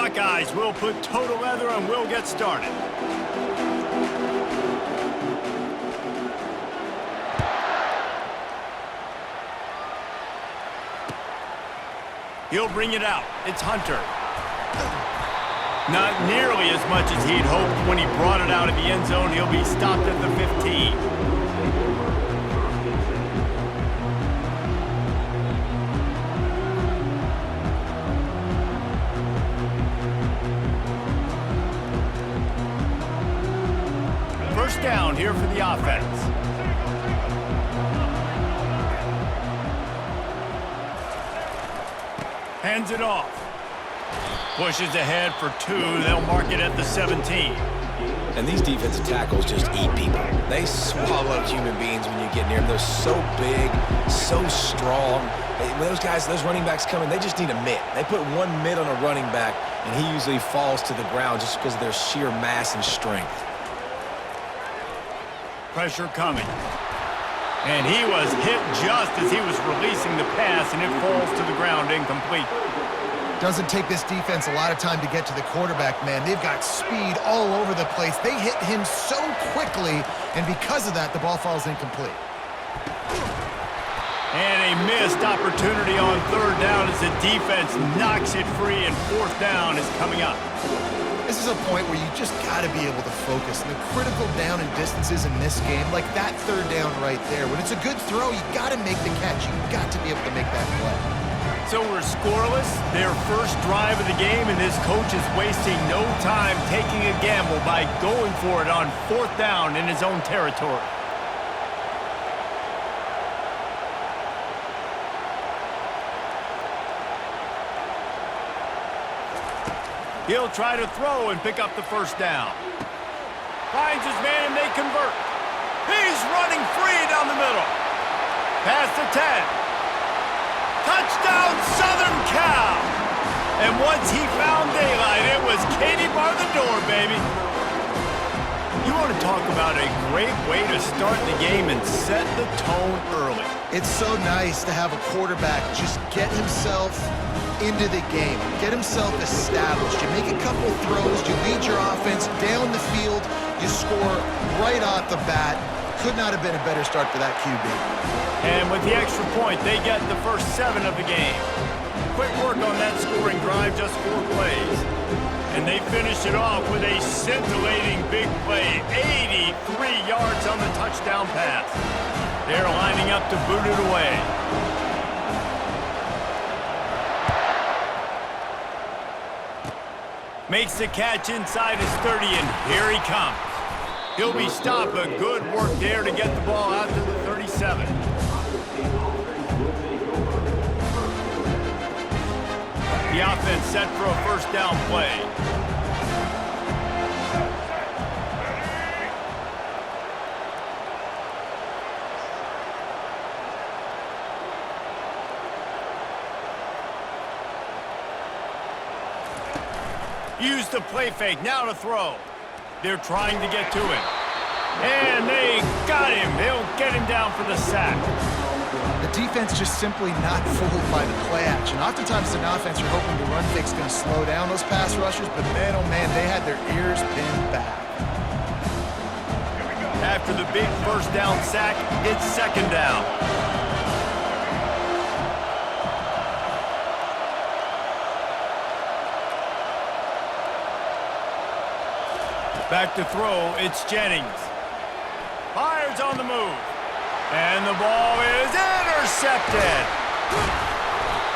Buckeyes will put toe to leather and will get started. He'll bring it out. It's Hunter. Not nearly as much as he'd hoped when he brought it out of the end zone. He'll be stopped at the 15. First down here for the offense. Hands it off. Pushes ahead for 2. They'll mark it at the 17. And these defensive tackles just eat people. They swallow human beings when you get near them. They're so big, so strong. When those guys, those running backs come in, they just need a mitt. They put one mitt on a running back, and he usually falls to the ground just because of their sheer mass and strength. Pressure coming. And he was hit just as he was releasing the pass, and it falls to the ground incomplete. Doesn't take this defense a lot of time to get to the quarterback, man. They've got speed all over the place. They hit him so quickly, and because of that, the ball falls incomplete. And a missed opportunity on third down as the defense knocks it free, and fourth down is coming up. This is a point where you just got to be able to focus. And the critical down and distances in this game, like that third down right there, when it's a good throw, you got to make the catch. You got to be able to make that play. So we're scoreless, their first drive of the game, and this coach is wasting no time taking a gamble by going for it on fourth down in his own territory. He'll try to throw and pick up the first down. Finds his man and they convert. He's running free down the middle. Past the 10. Touchdown, Southern Cal! And once he found daylight, it was Katie bar the door, baby. You want to talk about a great way to start the game and set the tone early. It's so nice to have a quarterback just get himself into the game, get himself established. You make a couple throws, you lead your offense down the field, you score right off the bat. Could not have been a better start for that QB. And with the extra point, they get the first 7 of the game. Quick work on that scoring drive, just 4 plays. And they finish it off with a scintillating big play, 83 yards on the touchdown pass. They're lining up to boot it away. Makes the catch inside his 30, and here he comes. He'll be stopped, but good work there to get the ball out to the 37. The offense set for a first down play. Use the play fake, now to throw. They're trying to get to him. And they got him. They'll get him down for the sack. The defense just simply not fooled by the play action. Oftentimes an offense you're hoping the run fake's going to slow down those pass rushers, but man, oh man, they had their ears pinned back. After the big first down sack, it's second down. Back to throw, it's Jennings. Fires on the move. And the ball is intercepted.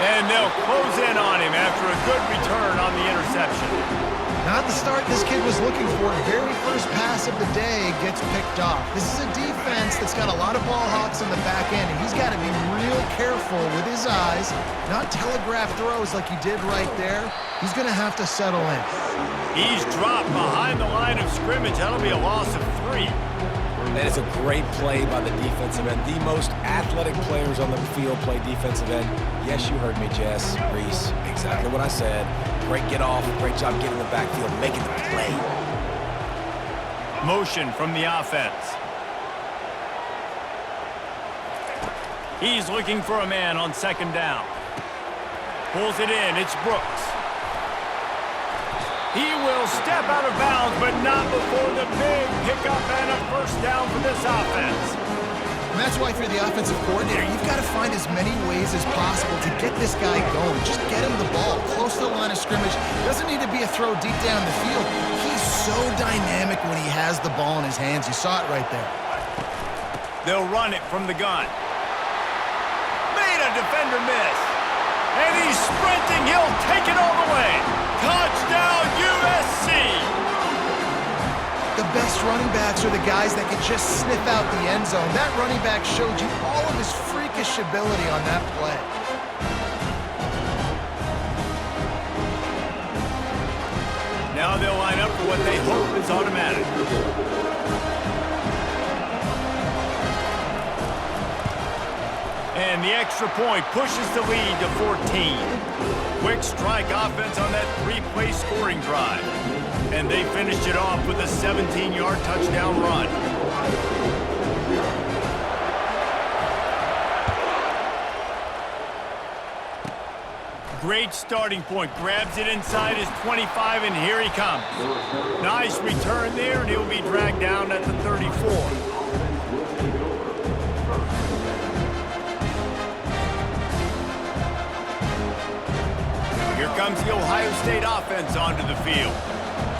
And they'll close in on him after a good return on the interception. Not the start this kid was looking for. Very first pass of the day gets picked off. This is a defense that's got a lot of ball hawks in the back end, and he's got to be real careful with his eyes, not telegraph throws like he did right there. He's going to have to settle in. He's dropped behind the line of scrimmage. That'll be a loss of 3. And it's a great play by the defensive end. The most athletic players on the field play defensive end. Yes, you heard me, Jess, Reese. Exactly what I said. Great get off. Great job getting the backfield, making the play. Motion from the offense. He's looking for a man on second down. Pulls it in. It's Brooks. He will step out of bounds, but not before the big pickup and a first down for this offense. And that's why if you're the offensive coordinator, you've got to find as many ways as possible to get this guy going. Just get him the ball close to the line of scrimmage. Doesn't need to be a throw deep down the field. He's so dynamic when he has the ball in his hands. You saw it right there. They'll run it from the gun. Made a defender miss. And he's sprinting. He'll take it all the way. Touchdown, USC! The best running backs are the guys that can just sniff out the end zone. That running back showed you all of his freakish ability on that play. Now they'll line up for what they hope is automatic. And the extra point pushes the lead to 14. Quick strike offense on that three-play scoring drive. And they finished it off with a 17-yard touchdown run. Great starting point. Grabs it inside his 25, and here he comes. Nice return there, and he'll be dragged down at the 34. Here comes the Ohio State offense onto the field.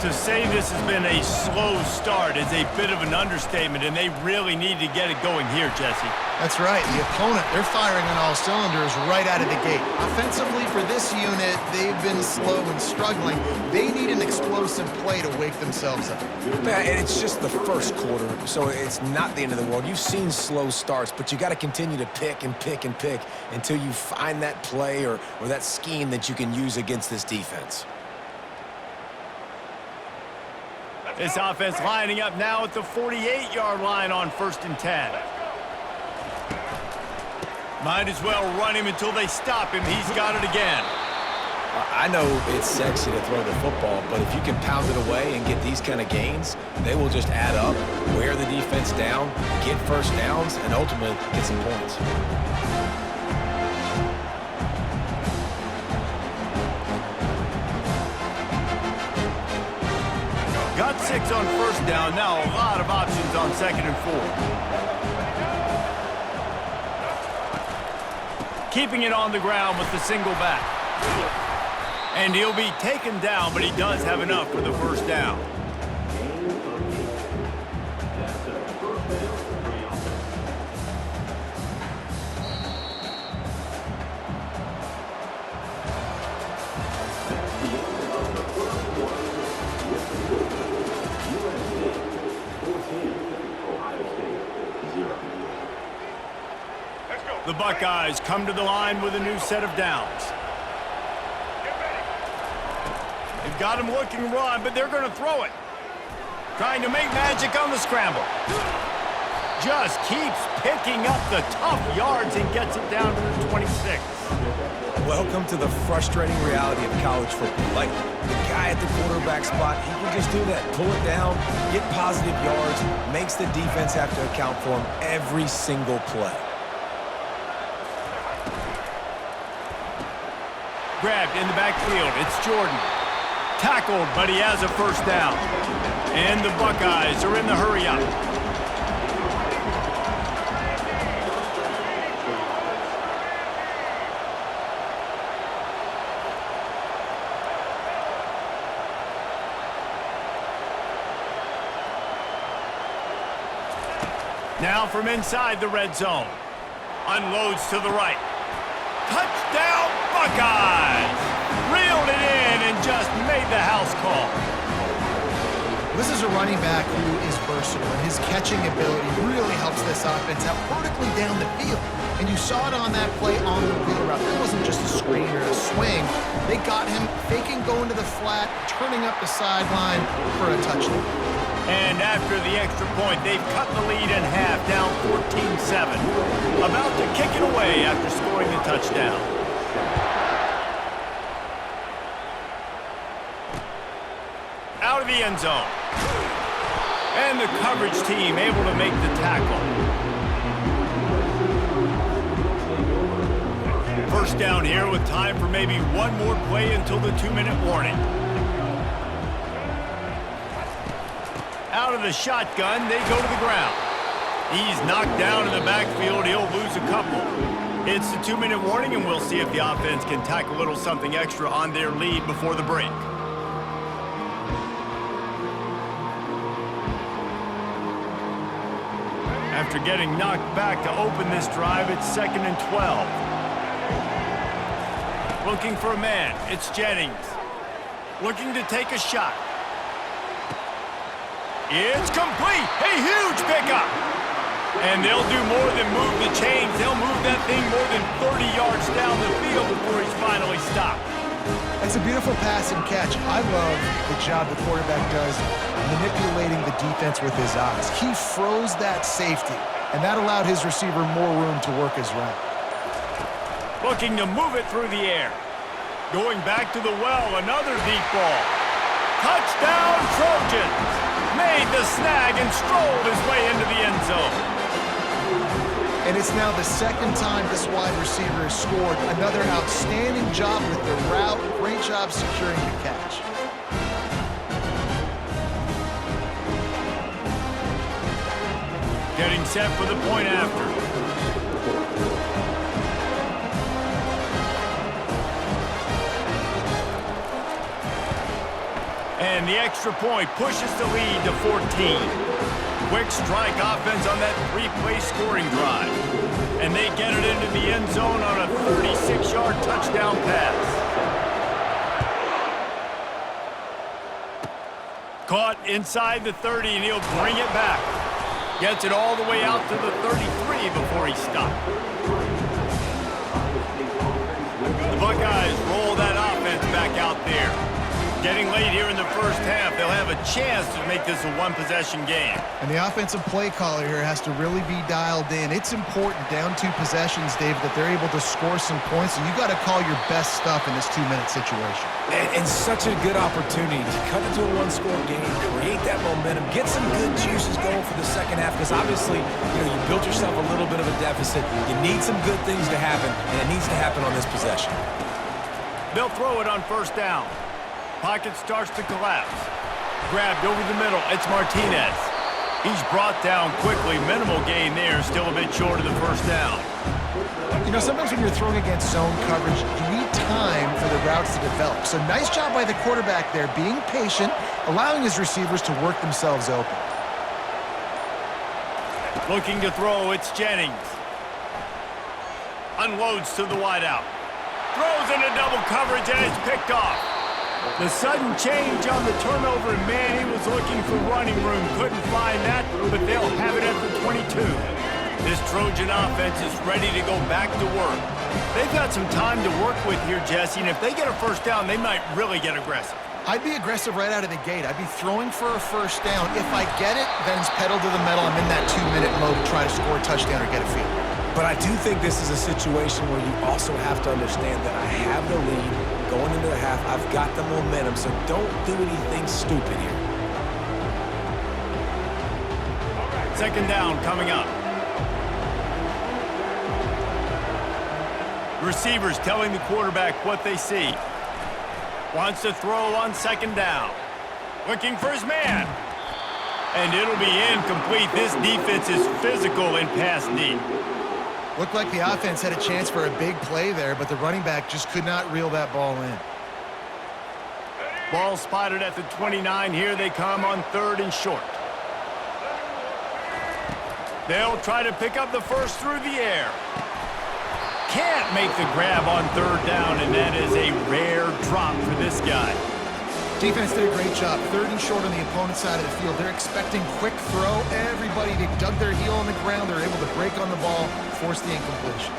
To say this has been a slow start is a bit of an understatement, and they really need to get it going here, Jesse. That's right. The opponent, they're firing on all cylinders right out of the gate. Offensively, for this unit, they've been slow and struggling. They need an explosive play to wake themselves up. Man, and it's just the first quarter, so it's not the end of the world. You've seen slow starts, but you got to continue to pick and pick and pick until you find that play or that scheme that you can use against this defense. This offense lining up now at the 48-yard line on 1st and 10. Might as well run him until they stop him. He's got it again. I know it's sexy to throw the football, but if you can pound it away and get these kind of gains, they will just add up, wear the defense down, get first downs, and ultimately get some points. Got 6 on 1st down. Now a lot of options on 2nd and 4. Keeping it on the ground with the single back. And he'll be taken down, but he does have enough for the first down. The Buckeyes come to the line with a new set of downs. They've got him looking run, but they're going to throw it. Trying to make magic on the scramble. Just keeps picking up the tough yards and gets it down to the 26. Welcome to the frustrating reality of college football. Like, the guy at the quarterback spot, he can just do that. Pull it down, get positive yards, makes the defense have to account for him every single play. Grabbed in the backfield. It's Jordan. Tackled, but he has a first down. And the Buckeyes are in the hurry-up. Now from inside the red zone. Unloads to the right. Touchdown, Buckeyes! Reeled it in and just made the house call. This is a running back who is versatile, and his catching ability really helps this offense out vertically down the field. And you saw it on that play on the wheel route. That wasn't just a screen or a swing. They got him faking going to the flat, turning up the sideline for a touchdown. And after the extra point, they've cut the lead in half, down 14-7. About to kick it away after scoring the touchdown. Out of the end zone. And the coverage team able to make the tackle. First down here with time for maybe one more play until the 2-minute warning. out of the shotgun, they go to the ground. He's knocked down in the backfield. He'll lose a couple. It's a 2-minute warning, and we'll see if the offense can tack a little something extra on their lead before the break. After getting knocked back to open this drive, it's 2nd and 12. Looking for a man. It's Jennings. Looking to take a shot. It's complete. A huge pickup. And they'll do more than move the chains. They'll move that thing more than 30 yards down the field before he's finally stopped. That's a beautiful pass and catch. I love the job the quarterback does manipulating the defense with his eyes. He froze that safety, and that allowed his receiver more room to work his route. Looking to move it through the air. Going back to the well, another deep ball. Touchdown, Trojans! Made the snag and strolled his way into the end zone. And it's now the second time this wide receiver has scored. Another outstanding job with the route. Great job securing the catch. Getting set for the point after. And the extra point pushes the lead to 14. Quick strike offense on that 3-play scoring drive. And they get it into the end zone on a 36-yard touchdown pass. Caught inside the 30, and he'll bring it back. Gets it all the way out to the 33 before he stopped. The Buckeyes roll that offense back out there. Getting late here in the first half, they'll have a chance to make this a one-possession game. And the offensive play caller here has to really be dialed in. It's important down 2 possessions, David, that they're able to score some points. So you got to call your best stuff in this 2-minute situation. And such a good opportunity to cut into a one-score game, create that momentum, get some good juices going for the second half, because obviously, you built yourself a little bit of a deficit. You need some good things to happen, and it needs to happen on this possession. They'll throw it on first down. Pocket starts to collapse. Grabbed over the middle. It's Martinez. He's brought down quickly. Minimal gain there. Still a bit short of the first down. Sometimes when you're throwing against zone coverage, you need time for the routes to develop. So nice job by the quarterback there, being patient, allowing his receivers to work themselves open. Looking to throw. It's Jennings. Unloads to the wideout. Throws into double coverage, and it's picked off. The sudden change on the turnover, and man, he was looking for running room. Couldn't find that, but they'll have it at the 22. This Trojan offense is ready to go back to work. They've got some time to work with here, Jesse, and if they get a first down, they might really get aggressive. I'd be aggressive right out of the gate. I'd be throwing for a first down. If I get it, then it's pedal to the metal. I'm in that 2-minute mode to try to score a touchdown or get a field. But I do think this is a situation where you also have to understand that I have the lead going into the half. I've got the momentum, so don't do anything stupid here. Second down coming up. Receivers telling the quarterback what they see. Wants to throw on second down. Looking for his man. And it'll be incomplete. This defense is physical in pass deep. Looked like the offense had a chance for a big play there, but the running back just could not reel that ball in. Ball spotted at the 29. Here they come on 3rd and short. They'll try to pick up the first through the air. Can't make the grab on 3rd down, and that is a rare drop for this guy. Defense did a great job. 3rd and short on the opponent's side of the field. They're expecting quick throw. Everybody dug their heel on the ground. They're able to break on the ball, force the incompletion.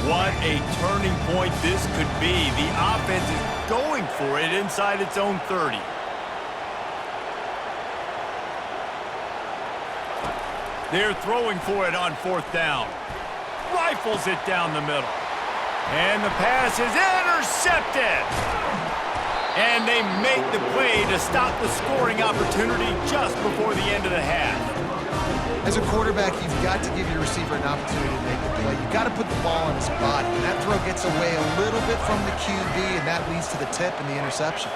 What a turning point this could be. The offense is going for it inside its own 30. They're throwing for it on 4th down. Rifles it down the middle. And the pass is intercepted. And they make the play to stop the scoring opportunity just before the end of the half. As a quarterback, you've got to give your receiver an opportunity to make the play. You've got to put the ball on his body. And that throw gets away a little bit from the QB, and that leads to the tip and the interception.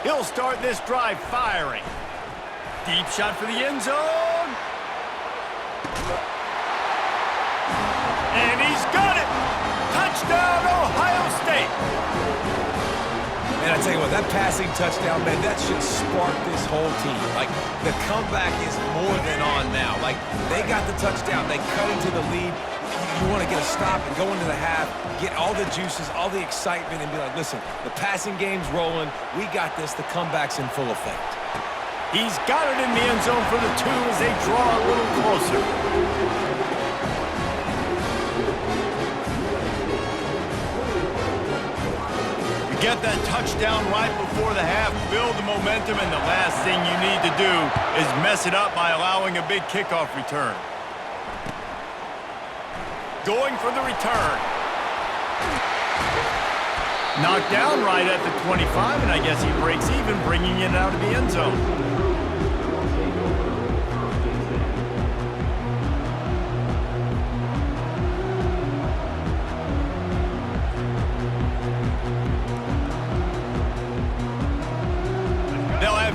He'll start this drive firing. Deep shot for the end zone. And he's got it! Touchdown, Ohio State! And I tell you what, that passing touchdown, man, that should spark this whole team. Like, the comeback is more than on now. Like, they got the touchdown. They cut into the lead. You want to get a stop and go into the half, get all the juices, all the excitement, and be like, listen, the passing game's rolling. We got this. The comeback's in full effect. He's got it in the end zone for the 2 as they draw a little closer. Get that touchdown right before the half, build the momentum, and the last thing you need to do is mess it up by allowing a big kickoff return. Going for the return. Knocked down right at the 25, and I guess he breaks even, bringing it out of the end zone.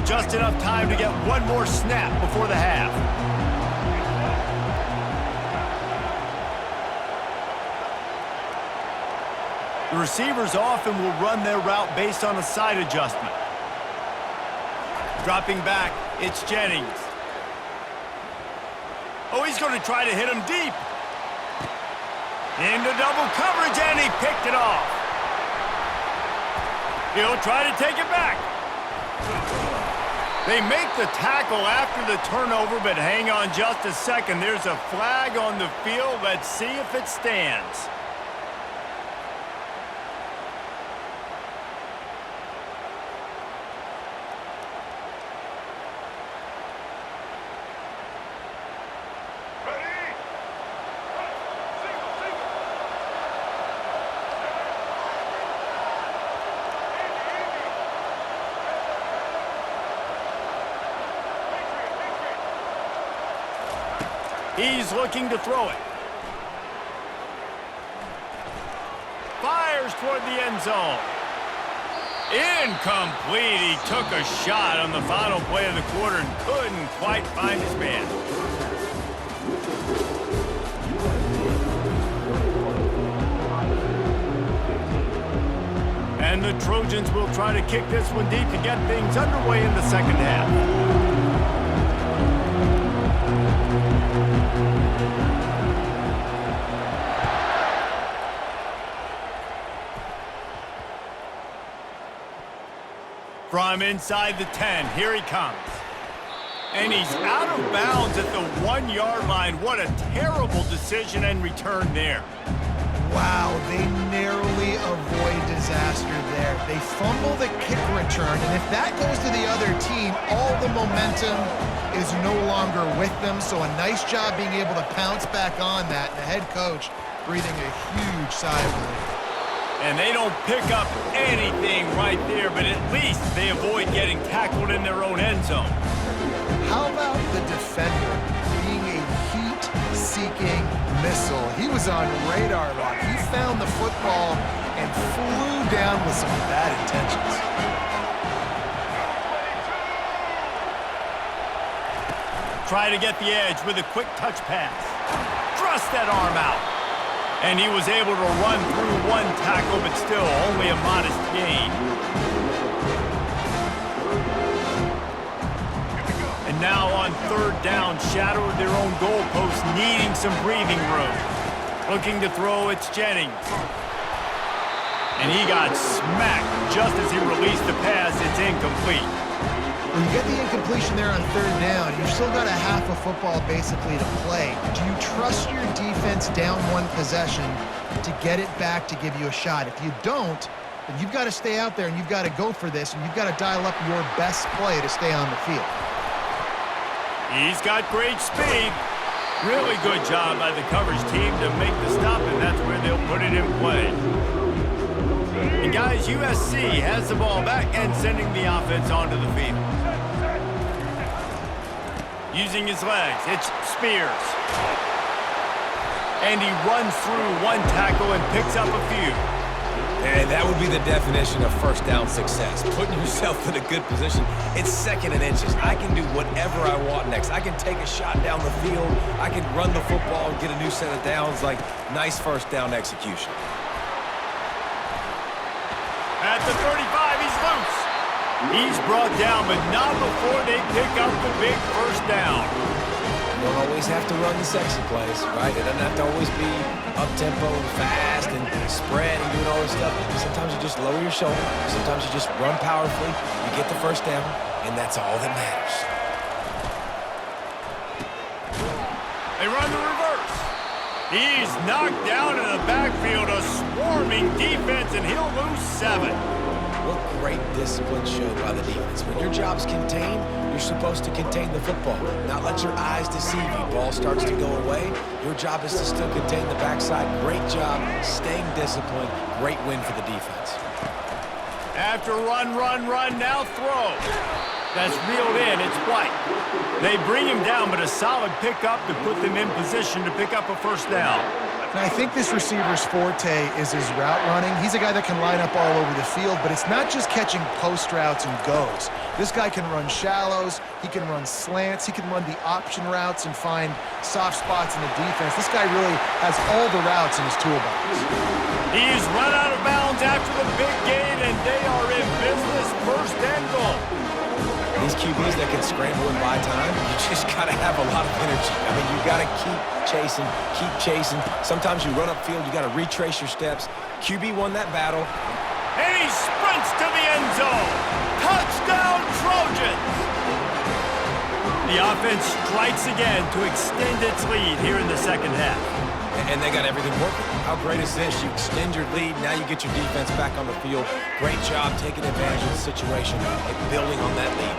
Just enough time to get one more snap before the half. The receivers often will run their route based on a side adjustment. Dropping back, it's Jennings. Oh, he's going to try to hit him deep. Into double coverage, and he picked it off. He'll try to take it back. They make the tackle after the turnover, but hang on just a second. There's a flag on the field. Let's see if it stands. He's looking to throw it. Fires toward the end zone. Incomplete. He took a shot on the final play of the quarter and couldn't quite find his man. And the Trojans will try to kick this one deep to get things underway in the second half. From inside the 10, here he comes. And he's out of bounds at the 1-yard line. What a terrible decision and return there. Wow, they narrowly avoid disaster there. They fumble the kick return, and if that goes to the other team, all the momentum is no longer with them. So a nice job being able to pounce back on that. And the head coach breathing a huge sigh of relief. And they don't pick up anything right there, but at least they avoid getting tackled in their own end zone. How about the defender being a heat-seeking missile? He was on radar lock. He found the football and flew down with some bad intentions. Try to get the edge with a quick touch pass. Thrust that arm out. And he was able to run through one tackle, but still only a modest gain. And now on third down, shadow of their own goalpost, needing some breathing room. Looking to throw, it's Jennings. And he got smacked just as he released the pass. It's incomplete. When you get the incompletion there on third down, you've still got a half a football basically to play. Do you trust your defense down one possession to get it back to give you a shot? If you don't, then you've got to stay out there and you've got to go for this, and you've got to dial up your best play to stay on the field. He's got great speed. Really good job by the coverage team to make the stop, and that's where they'll put it in play. And guys, USC has the ball back and sending the offense onto the field. Using his legs, it's Spears. And he runs through one tackle and picks up a few. And that would be the definition of first down success. Putting yourself in a good position. It's second and inches. I can do whatever I want next. I can take a shot down the field. I can run the football and get a new set of downs. Like, nice first down execution. At the 35, he's loose. He's brought down, but not before they pick up the big first down. You don't always have to run the sexy plays, right? It doesn't have to always be up-tempo and fast and spread and doing all this stuff. Sometimes you just lower your shoulder. Sometimes you just run powerfully. You get the first down, and that's all that matters. They run the reverse. He's knocked down in the backfield, a swarming defense, and he'll lose 7. What great discipline showed by the defense. When your job's contained, you're supposed to contain the football. Not let your eyes deceive you. Ball starts to go away. Your job is to still contain the backside. Great job staying disciplined. Great win for the defense. After run, now throw. That's reeled in. It's White. They bring him down, but a solid pickup to put them in position to pick up a first down. And I think this receiver's forte is his route running. He's a guy that can line up all over the field, but it's not just catching post routes and goes. This guy can run shallows, he can run slants, he can run the option routes and find soft spots in the defense. This guy really has all the routes in his toolbox. He's run out of bounds after the big gain, and they are in business, first and goal. These QBs that can scramble and buy time, you just got to have a lot of energy. I mean, you got to keep chasing. Sometimes you run upfield, you got to retrace your steps. QB won that battle. And he sprints to the end zone. Touchdown, Trojans! The offense strikes again to extend its lead here in the second half. And they got everything working. How great is this? You extend your lead, now you get your defense back on the field. Great job taking advantage of the situation and building on that lead.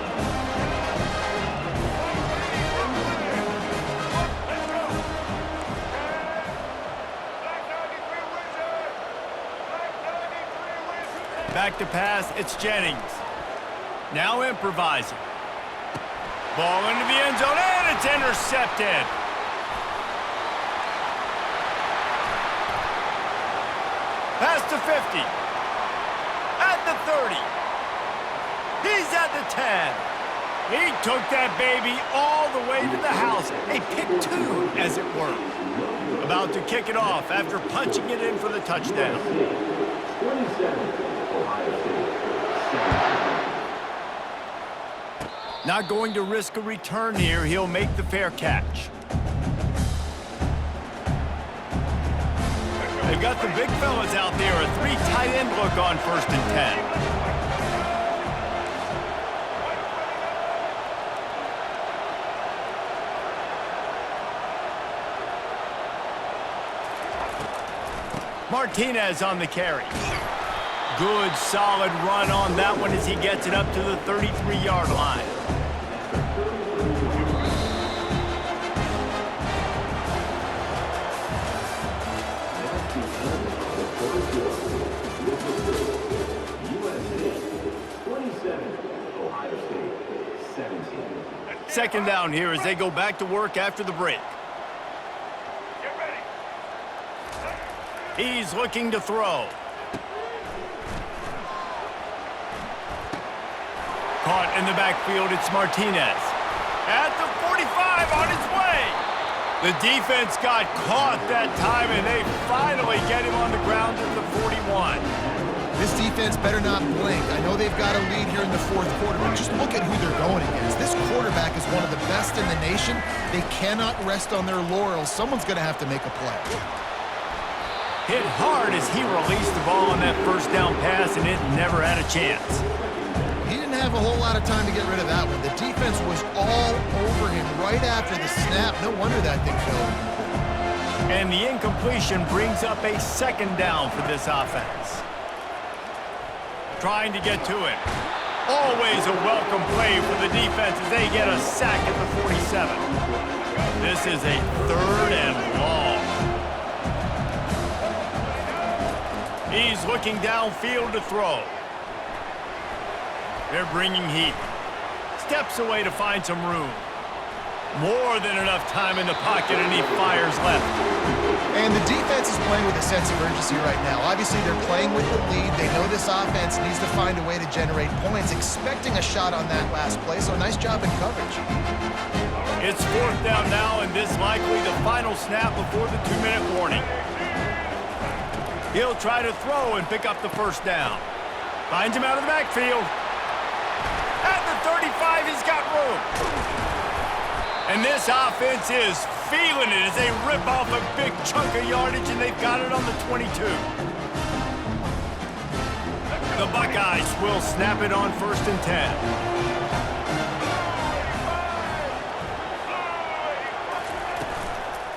Back to pass, it's Jennings. Now improvising. Ball into the end zone, and it's intercepted. Pass to 50. At the 30. He's at the 10. He took that baby all the way to the house. A pick 2, as it were. About to kick it off after punching it in for the touchdown. Not going to risk a return here. He'll make the fair catch. They've got the big fellas out there. A 3 tight end look on 1st and 10. Martinez on the carry. Good, solid run on that one as he gets it up to the 33-yard line. Second down here as they go back to work after the break. He's looking to throw. Caught in the backfield, it's Martinez. At the 45, on his way. The defense got caught that time, and they finally get him on the ground at the 41. This defense better not blink. I know they've got a lead here in the fourth quarter, but just look at who they're going against. This quarterback is one of the best in the nation. They cannot rest on their laurels. Someone's going to have to make a play. Hit hard as he released the ball on that first down pass, and it never had a chance. He didn't have a whole lot of time to get rid of that one. The defense was all over him right after the snap. No wonder that thing failed. And the incompletion brings up a second down for this offense. Trying to get to it. Always a welcome play for the defense as they get a sack at the 47. This is a 3rd and long. He's looking downfield to throw. They're bringing heat. Steps away to find some room. More than enough time in the pocket, and he fires left. And the defense is playing with a sense of urgency right now. Obviously, they're playing with the lead. They know this offense needs to find a way to generate points, expecting a shot on that last play, so nice job in coverage. It's 4th down now, and this likely the final snap before the 2-minute warning. He'll try to throw and pick up the first down. Finds him out of the backfield. At the 35, he's got room. And this offense is feeling it as they rip off a big chunk of yardage, and they've got it on the 22. The Buckeyes will snap it on 1st and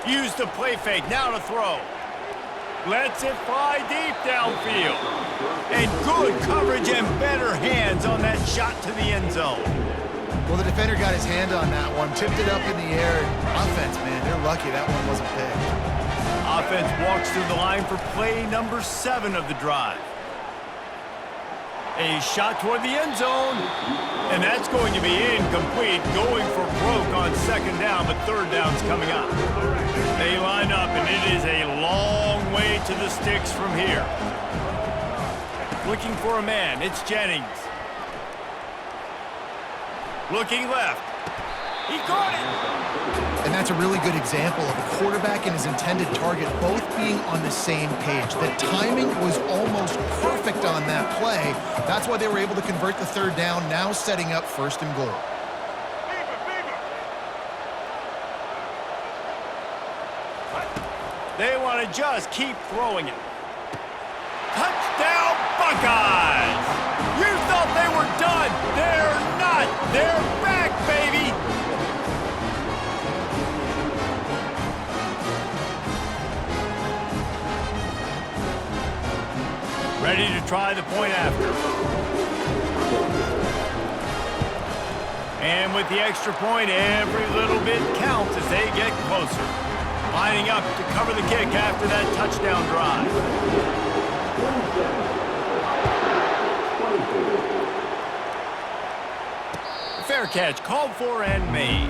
10. Use the play fake, now to throw. Lets it fly deep downfield. And good coverage and better hands on that shot to the end zone. Well, the defender got his hand on that one, tipped it up in the air. Offense, man, they're lucky that one wasn't picked. Offense walks through the line for play number 7 of the drive. A shot toward the end zone, and that's going to be incomplete, going for broke on 2nd down, but 3rd down's coming up. They line up, and it is a long way to the sticks from here. Looking for a man, it's Jennings. Looking left. He caught it! And that's a really good example of a quarterback and his intended target both being on the same page. The timing was almost perfect on that play. That's why they were able to convert the 3rd down, now setting up 1st and goal. They want to just keep throwing it. Touchdown, Buckeyes! You thought they were done. They're not. They're back, baby! Ready to try the point after. And with the extra point, every little bit counts as they get closer. Lining up to cover the kick after that touchdown drive. Fair catch, called for and made.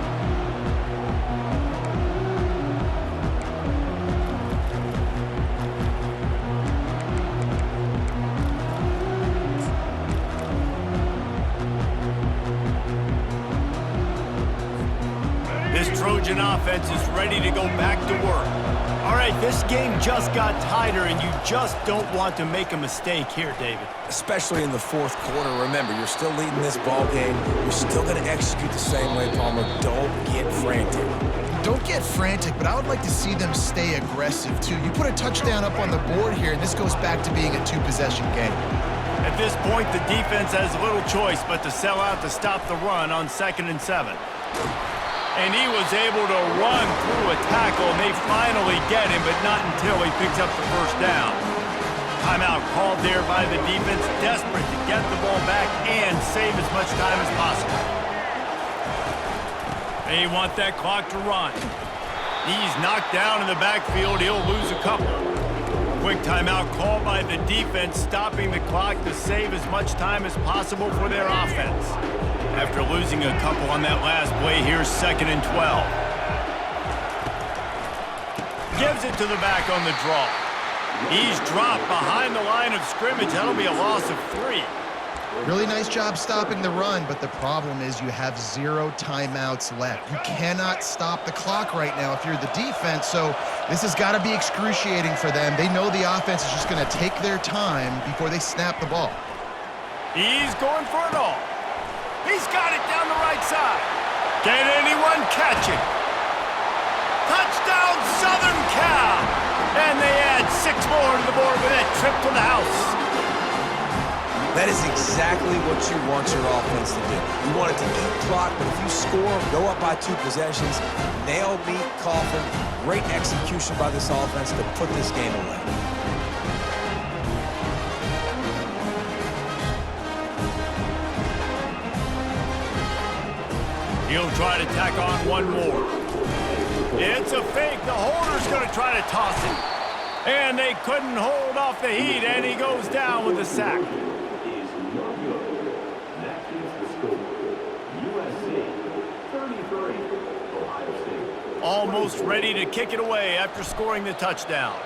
This Trojan offense is ready to go back to work. All right, this game just got tighter, and you just don't want to make a mistake here, David. Especially in the 4th quarter. Remember, you're still leading this ball game. You're still going to execute the same way, Palmer. Don't get frantic. Don't get frantic, but I would like to see them stay aggressive, too. You put a touchdown up on the board here, and this goes back to being a 2-possession game. At this point, the defense has little choice but to sell out to stop the run on 2nd and 7. And he was able to run through a tackle, and they finally get him, but not until he picks up the 1st down. Timeout called there by the defense, desperate to get the ball back and save as much time as possible. They want that clock to run. He's knocked down in the backfield. He'll lose a couple. Quick timeout called by the defense, stopping the clock to save as much time as possible for their offense. After losing a couple on that last play, here's 2nd and 12. Gives it to the back on the draw. He's dropped behind the line of scrimmage. That'll be a loss of 3. Really nice job stopping the run, but the problem is you have 0 timeouts left. You cannot stop the clock right now if you're the defense, so this has got to be excruciating for them. They know the offense is just going to take their time before they snap the ball. He's going for it all. He's got it down the right side. Can anyone catch it? Touchdown, Southern Cal! And they add 6 more to the board with that trip to the house. That is exactly what you want your offense to do. You want it to eat clock, but if you score, go up by 2 possessions, nail meat, coffin, great execution by this offense to put this game away. He'll try to tack on one more. It's a fake. The holder's going to try to toss it. And they couldn't hold off the heat, and he goes down with a sack. USC 33, Ohio almost ready to kick it away after scoring the touchdown.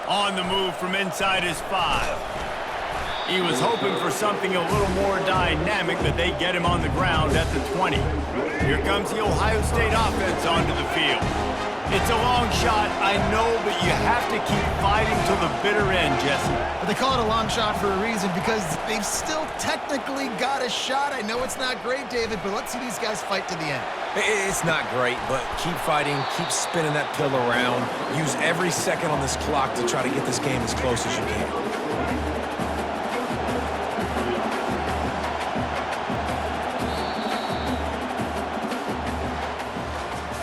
On the move from inside his 5. He was hoping for something a little more dynamic, but they get him on the ground at the 20. Here comes the Ohio State offense onto the field. It's a long shot, I know, but you have to keep fighting till the bitter end, Jesse. But they call it a long shot for a reason, because they've still technically got a shot. I know it's not great, David, but let's see these guys fight to the end. It's not great, but keep fighting, keep spinning that pill around. Use every second on this clock to try to get this game as close as you can.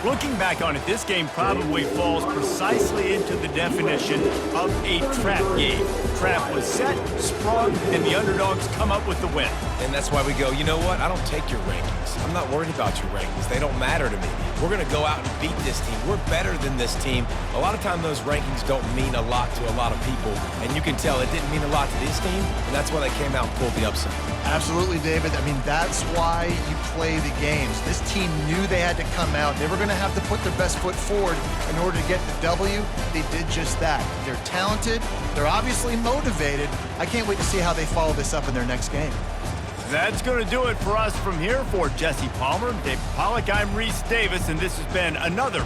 Looking back on it, this game probably falls precisely into the definition of a trap game. Trap was set, sprung, and the underdogs come up with the win. And that's why we go, you know what? I don't take your rankings. I'm not worried about your rankings. They don't matter to me. We're going to go out and beat this team. We're better than this team. A lot of time those rankings don't mean a lot to a lot of people, and you can tell it didn't mean a lot to this team, and that's why they came out and pulled the upset. Absolutely, David. I mean, that's why you play the games. This team knew they had to come out. They were going to have to put their best foot forward in order to get the W. They did just that. They're talented. They're obviously motivated. I can't wait to see how they follow this up in their next game. That's going to do it for us from here. For Jesse Palmer, Dave Pollack, I'm Reese Davis, and this has been another